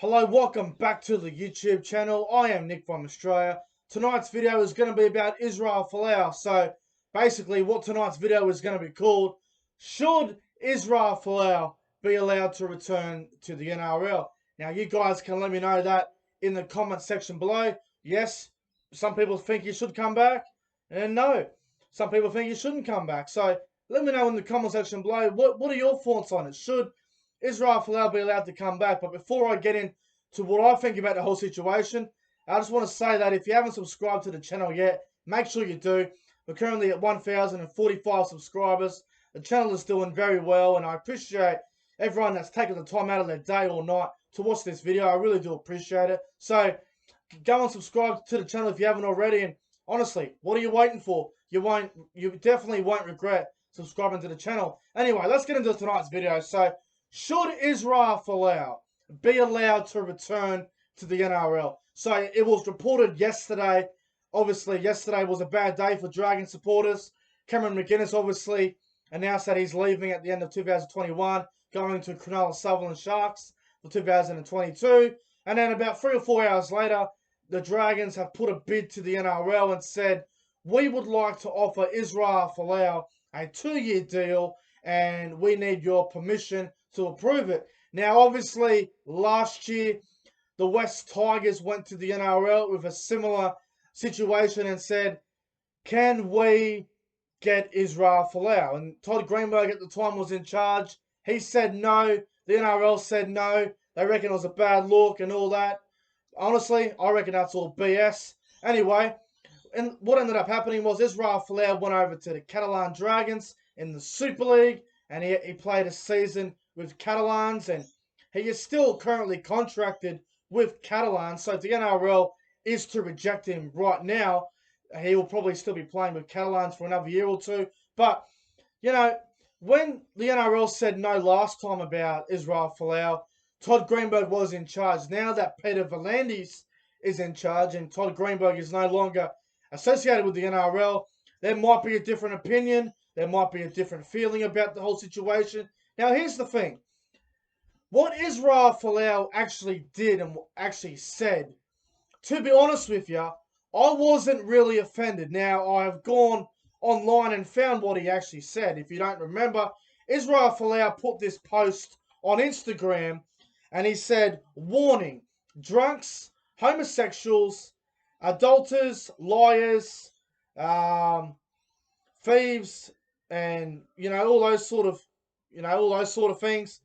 Hello, welcome back to the YouTube channel. I am Nick from Australia. Tonight's video is going to be about Israel Folau. So basically what tonight's video is going to be called, should Israel Folau be allowed to return to the NRL? Now you guys can let me know that in the comment section below. Yes, some people think he should come back, and no, some people think he shouldn't come back. So let me know in the comment section below, what are your thoughts on it? Should Israel Folau be allowed to come back? But before I get into what I think about the whole situation, I just want to say that if you haven't subscribed to the channel yet, make sure you do. We're currently at 1,045 subscribers. The channel is doing very well, and I appreciate everyone that's taken the time out of their day or night to watch this video. I really do appreciate it. So go and subscribe to the channel if you haven't already. And honestly, what are you waiting for? You definitely won't regret subscribing to the channel. Anyway, let's get into tonight's video. So, should Israel Folau be allowed to return to the NRL? So it was reported yesterday. Obviously, yesterday was a bad day for Dragon supporters. Cameron McInnes obviously announced that he's leaving at the end of 2021, going to Cronulla Sutherland Sharks for 2022. And then about 3 or 4 hours later, the Dragons have put a bid to the NRL and said, we would like to offer Israel Folau a 2-year deal, and we need your permission to approve it. Now, obviously, last year, the West Tigers went to the NRL with a similar situation and said, can we get Israel Folau? And Todd Greenberg at the time was in charge. He said no. The NRL said no. They reckon it was a bad look and all that. Honestly, I reckon that's all BS. Anyway, and what ended up happening was Israel Folau went over to the Catalan Dragons in the Super League, and he played a season with Catalans, and he is still currently contracted with Catalans. So if the NRL is to reject him right now, he will probably still be playing with Catalans for another year or two. But, you know, when the NRL said no last time about Israel Folau, Todd Greenberg was in charge. Now that Peter V'landys is in charge and Todd Greenberg is no longer associated with the NRL, there might be a different opinion. There might be a different feeling about the whole situation. Now, here's the thing. What Israel Folau actually did and actually said, to be honest with you, I wasn't really offended. Now, I have gone online and found what he actually said. If you don't remember, Israel Folau put this post on Instagram, and he said, warning, drunks, homosexuals, adulterers, liars, thieves, and all those sort of things.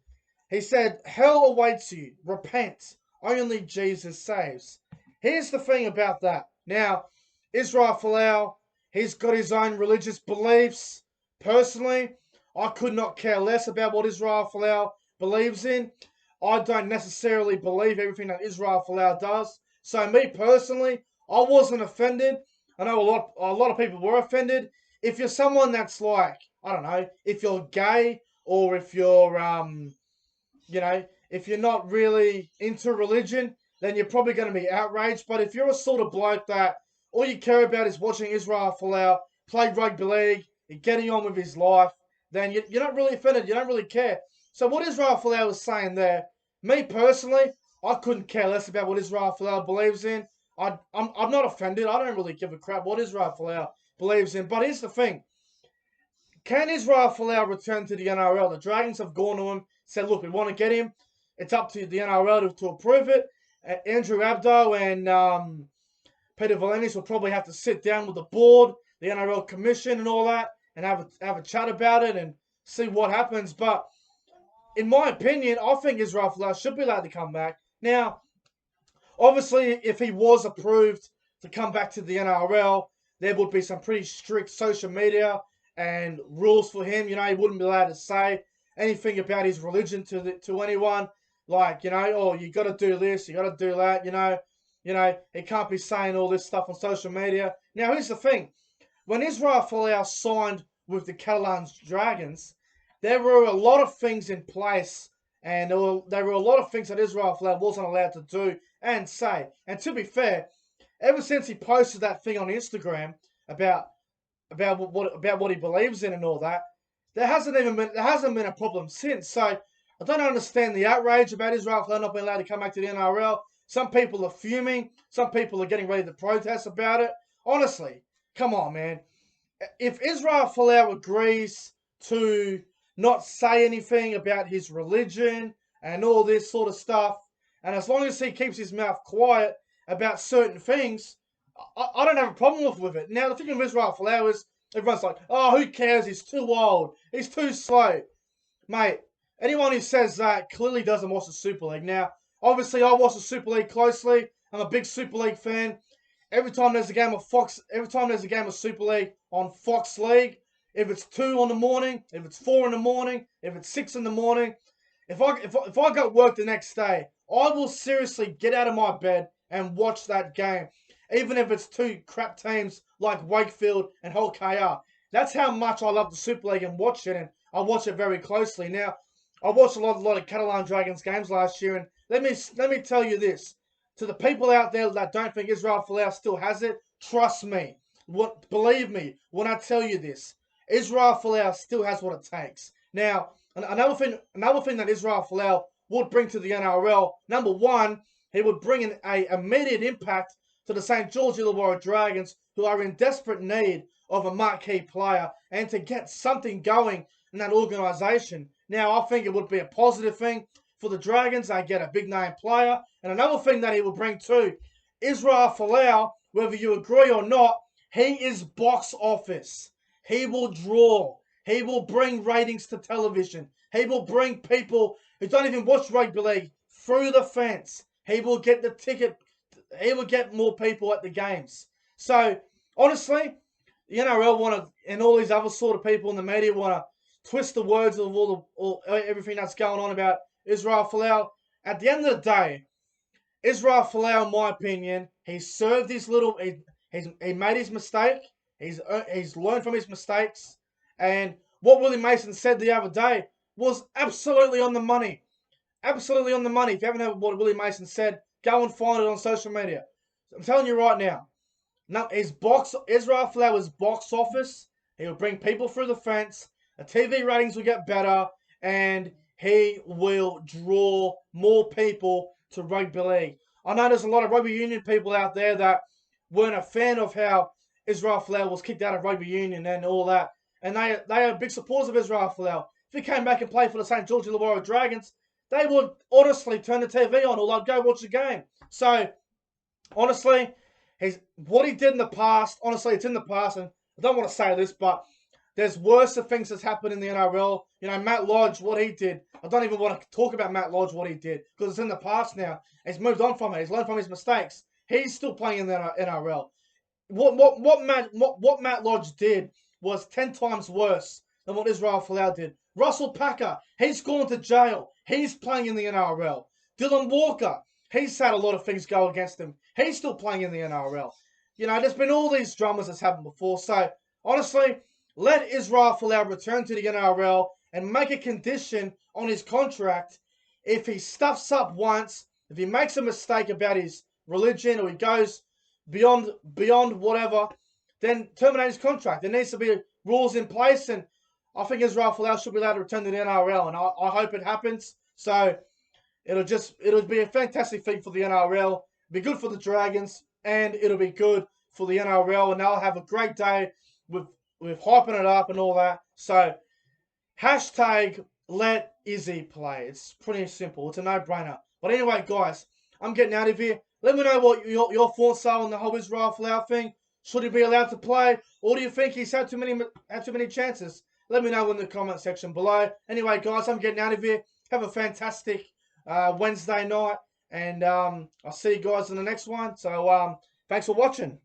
He said, hell awaits you. Repent. Only Jesus saves. Here's the thing about that. Now, Israel Folau, he's got his own religious beliefs. Personally, I could not care less about what Israel Folau believes in. I don't necessarily believe everything that Israel Folau does. So me personally, I wasn't offended. I know a lot of people were offended. If you're someone that's like, I don't know, if you're gay, or if you're if you're not really into religion, then you're probably going to be outraged. But if you're a sort of bloke that all you care about is watching Israel Folau play rugby league, you're getting on with his life, then you're not really offended. You don't really care. So what Israel Folau was saying there, me personally, I couldn't care less about what Israel Folau believes in. I'm not offended. I don't really give a crap what Israel Folau believes in. But here's the thing. Can Israel Folau return to the NRL? The Dragons have gone to him, said, look, we want to get him. It's up to the NRL to approve it. Andrew Abdo and Peter V'landys will probably have to sit down with the board, the NRL commission and all that, and have a chat about it and see what happens. But in my opinion, I think Israel Folau should be allowed to come back. Now, obviously, if he was approved to come back to the NRL, there would be some pretty strict social media and rules for him. He wouldn't be allowed to say anything about his religion to anyone. Like, oh, you got to do this, you got to do that. He can't be saying all this stuff on social media. Now, here's the thing: when Israel Folau signed with the Catalan Dragons, there were a lot of things in place, and there were a lot of things that Israel Folau wasn't allowed to do and say. And to be fair, ever since he posted that thing on Instagram about what he believes in and all that, there hasn't been a problem since. So I don't understand the outrage about Israel Folau not being allowed to come back to the NRL. Some people are fuming. Some people are getting ready to protest about it. Honestly, come on, man. If Israel Folau agrees to not say anything about his religion and all this sort of stuff, and as long as he keeps his mouth quiet about certain things, I don't have a problem with it. Now, the thing with Israel Folau is everyone's like, oh, who cares? He's too old. He's too slow. Mate, anyone who says that clearly doesn't watch the Super League. Now, obviously, I watch the Super League closely. I'm a big Super League fan. Every time there's a game of Super League on Fox League, if it's 2 in the morning, if it's 4 in the morning, if it's 6 in the morning, if I got work the next day, I will seriously get out of my bed and watch that game, even if it's 2 crap teams like Wakefield and Hull KR. That's how much I love the Super League and watch it, and I watch it very closely. Now, I watched a lot of Catalan Dragons games last year, and let me tell you this. To the people out there that don't think Israel Folau still has it, trust me. Believe me when I tell you this. Israel Folau still has what it takes. Now, another thing that Israel Folau would bring to the NRL, number one, he would bring an immediate impact to the St. George Illawarra Dragons, who are in desperate need of a marquee player and to get something going in that organisation. Now, I think it would be a positive thing for the Dragons. They get a big name player. And another thing that he will bring too, Israel Folau, whether you agree or not, he is box office. He will draw. He will bring ratings to television. He will bring people who don't even watch rugby league through the fence. He will get the ticket. He will get more people at the games. So, honestly, the NRL and all these other sort of people in the media want to twist the words of everything that's going on about Israel Folau. At the end of the day, Israel Folau, in my opinion, he served his little. He made his mistake. He's learned from his mistakes. And what Willie Mason said the other day was absolutely on the money. Absolutely on the money. If you haven't heard what Willie Mason said, go and find it on social media. I'm telling you right now. Israel Folau's box office. He will bring people through the fence. The TV ratings will get better, and he will draw more people to rugby league. I know there's a lot of rugby union people out there that weren't a fan of how Israel Folau was kicked out of rugby union and all that, and they are big supporters of Israel Folau. If he came back and played for the St. George Illawarra Dragons, they would honestly turn the TV on, or they'd go watch the game. So, honestly, what he did in the past, honestly, it's in the past, and I don't want to say this, but there's worse things that's happened in the NRL. You know, Matt Lodge, what he did. I don't even want to talk about Matt Lodge, what he did, because it's in the past now. He's moved on from it. He's learned from his mistakes. He's still playing in the NRL. What Matt Lodge did was 10 times worse than what Israel Folau did. Russell Packer, he's gone to jail. He's playing in the NRL. Dylan Walker, he's had a lot of things go against him. He's still playing in the NRL. You know, there's been all these dramas that's happened before. So, honestly, let Israel Folau return to the NRL and make a condition on his contract. If he stuffs up once, if he makes a mistake about his religion, or he goes beyond whatever, then terminate his contract. There needs to be rules in place, and I think Israel Folau should be allowed to return to the NRL, and I hope it happens. So it'll be a fantastic thing for the NRL. Be good for the Dragons, and it'll be good for the NRL, and they'll have a great day with hyping it up and all that. So, hashtag let Izzy play. It's pretty simple. It's a no-brainer. But anyway, guys, I'm getting out of here. Let me know what your thoughts are on the whole Israel Folau thing. Should he be allowed to play, or do you think he's had too many chances? Let me know in the comment section below. Anyway, guys, I'm getting out of here. Have a fantastic Wednesday night, and I'll see you guys in the next one. So, thanks for watching.